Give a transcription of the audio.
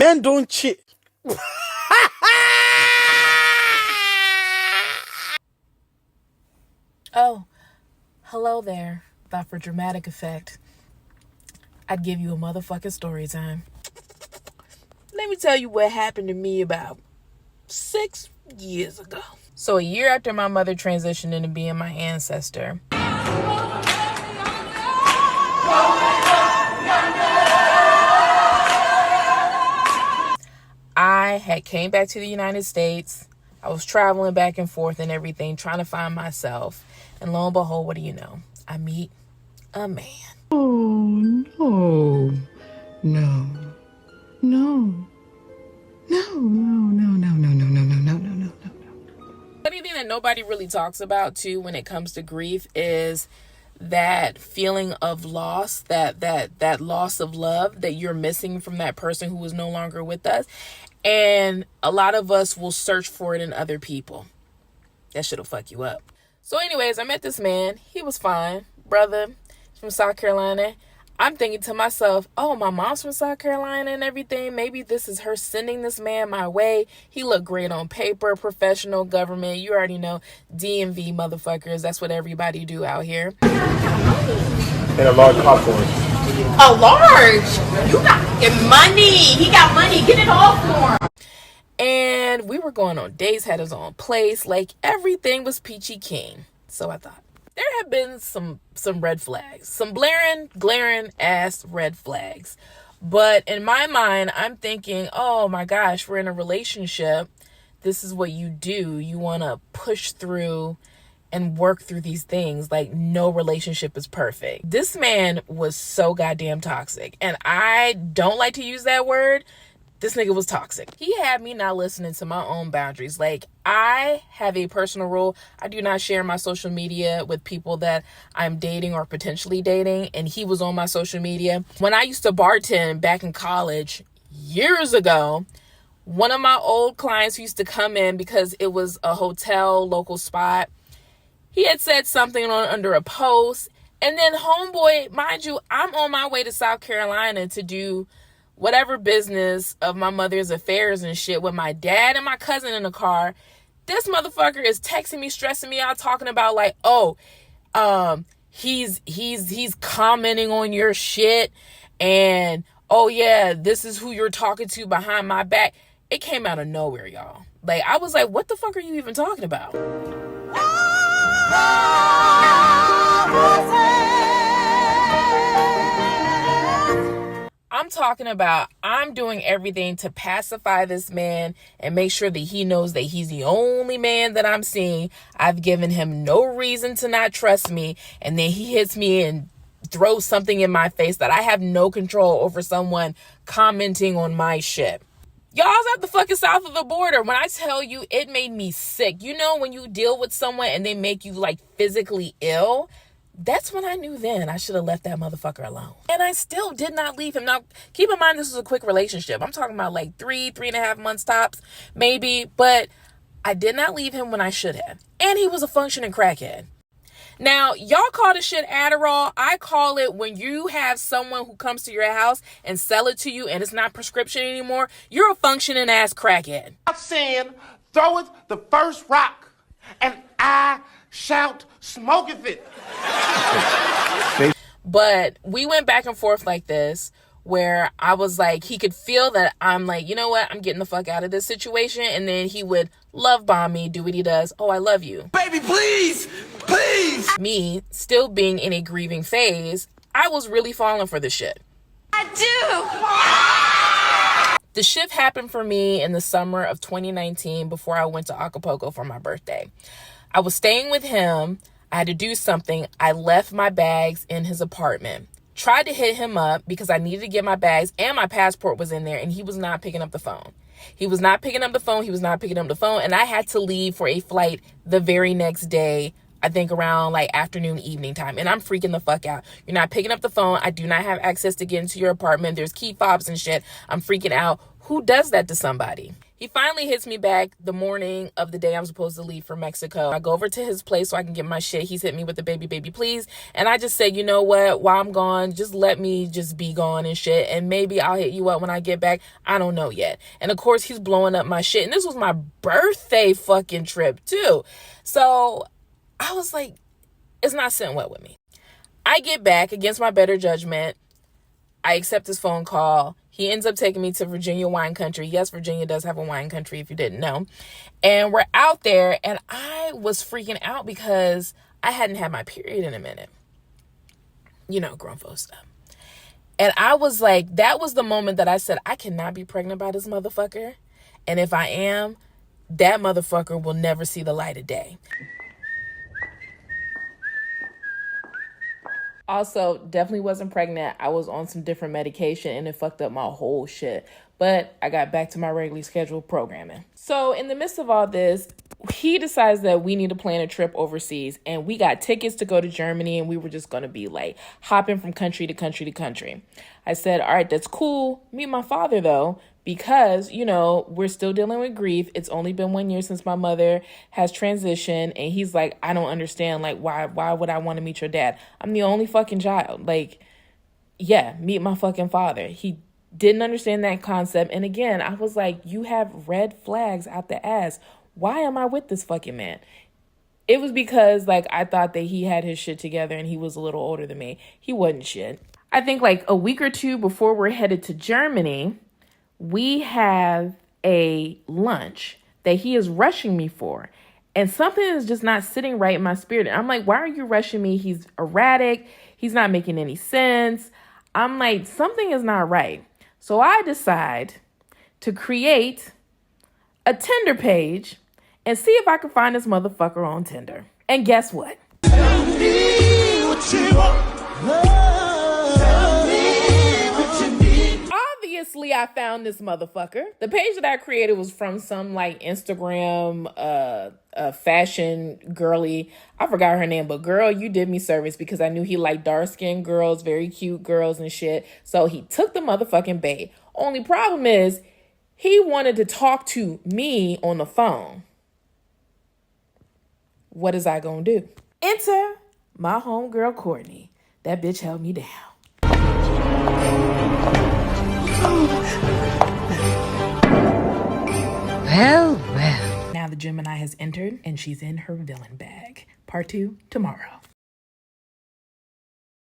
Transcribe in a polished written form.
Men don't cheat. Oh, hello there. Thought for dramatic effect, I'd give you a motherfucking story time. Let me tell you what happened to me about 6 years ago. So a year after my mother transitioned into being my ancestor, I had came back to the United States. I was traveling back and forth and everything, trying to find myself. And lo and behold, what do you know? I meet a man. Oh, no. No. No. No, no, no, no, no, no, no, no, no, no, no, no. Funny thing that nobody really talks about too when it comes to grief is that feeling of loss, that loss of love that you're missing from that person who is no longer with us. And a lot of us will search for it in other people. That shit'll fuck you up. So anyways, I met this man. He was fine. Brother from South Carolina. I'm thinking to myself, oh, my mom's from South Carolina and everything. Maybe this is her sending this man my way. He looked great on paper, professional, government. You already know, DMV motherfuckers. That's what everybody do out here. And a large popcorn. A large? You got money. He got money. Get it off for him. And we were going on dates, had his own place. Like, everything was peachy keen. So I thought, there have been some red flags. Some glaring ass red flags. But in my mind, I'm thinking, oh my gosh, we're in a relationship. This is what you do. You want to push through and work through these things. Like, no relationship is perfect. This man was so goddamn toxic. And I don't like to use that word. This nigga was toxic. He had me not listening to my own boundaries. Like, I have a personal rule. I do not share my social media with people that I'm dating or potentially dating. And he was on my social media. When I used to bartend back in college years ago, one of my old clients used to come in because it was a hotel, local spot. He had said something under a post. And then homeboy, mind you, I'm on my way to South Carolina to do whatever business of my mother's affairs and shit with my dad and my cousin in the car. This motherfucker is texting me, stressing me out, talking about like, oh, he's commenting on your shit, and oh yeah, this is who you're talking to behind my back. It came out of nowhere, y'all. Like, I was like, what the fuck are you even talking about? I'm talking about, I'm doing everything to pacify this man and make sure that he knows that he's the only man that I'm seeing. I've given him no reason to not trust me. And then he hits me and throws something in my face that I have no control over, someone commenting on my shit. Y'all's at the fucking south of the border. When I tell you, it made me sick. You know, when you deal with someone and they make you like physically ill, that's when I knew then I should have left that motherfucker alone. And I still did not leave him. Now, keep in mind, this was a quick relationship. I'm talking about like 3.5 months tops, maybe. But I did not leave him when I should have. And he was a functioning crackhead. Now, y'all call this shit Adderall. I call it when you have someone who comes to your house and sell it to you and it's not prescription anymore. You're a functioning ass crackhead. I'm saying, throw it the first rock and I shout, smoketh it. But we went back and forth like this, where I was like, he could feel that I'm like, you know what? I'm getting the fuck out of this situation. And then he would love bomb me, do what he does. Oh, I love you. Baby, please, please. Me still being in a grieving phase, I was really falling for this shit. I do. The shift happened for me in the summer of 2019 before I went to Acapulco for my birthday. I was staying with him. I had to do something. I left my bags in his apartment. Tried to hit him up because I needed to get my bags and my passport was in there, and he was not picking up the phone. He was not picking up the phone. And I had to leave for a flight the very next day, I think around like afternoon, evening time. And I'm freaking the fuck out. You're not picking up the phone. I do not have access to get into your apartment. There's key fobs and shit. I'm freaking out. Who does that to somebody? He finally hits me back the morning of the day I'm supposed to leave for Mexico. I go over to his place so I can get my shit. He's hit me with the baby, please. And I just said, you know what? While I'm gone, just let me just be gone and shit. And maybe I'll hit you up when I get back. I don't know yet. And of course, he's blowing up my shit. And this was my birthday fucking trip too. So I was like, it's not sitting well with me. I get back against my better judgment. I accept his phone call. He ends up taking me to Virginia wine country. Yes, Virginia does have a wine country if you didn't know. And we're out there and I was freaking out because I hadn't had my period in a minute. You know, grown folks stuff. And I was like, that was the moment that I said, I cannot be pregnant by this motherfucker. And if I am, that motherfucker will never see the light of day. Also, definitely wasn't pregnant. I was on some different medication and it fucked up my whole shit. But I got back to my regularly scheduled programming. So in the midst of all this, he decides that we need to plan a trip overseas. And we got tickets to go to Germany and we were just going to be like hopping from country to country to country. I said, all right, that's cool. Meet my father though. Because, you know, we're still dealing with grief. It's only been 1 year since my mother has transitioned. And he's like, I don't understand. Like, why would I want to meet your dad? I'm the only fucking child. Like, yeah, meet my fucking father. He didn't understand that concept. And again, I was like, you have red flags out the ass. Why am I with this fucking man? It was because, like, I thought that he had his shit together and he was a little older than me. He wasn't shit. I think like a week or two before we're headed to Germany, we have a lunch that he is rushing me for. And something is just not sitting right in my spirit. And I'm like, why are you rushing me? He's erratic. He's not making any sense. I'm like, something is not right. So I decide to create a Tinder page and see if I can find this motherfucker on Tinder. And guess what? Tell me what you want. Tell me what you need. Obviously, I found this motherfucker. The page that I created was from some like Instagram fashion girly. I forgot her name, but girl, you did me service because I knew he liked dark-skinned girls, very cute girls and shit. So he took the motherfucking bait. Only problem is he wanted to talk to me on the phone. What is I gonna do? Enter my homegirl Courtney. That bitch held me down. Well, well. Now the Gemini has entered and she's in her villain bag. Part 2 tomorrow.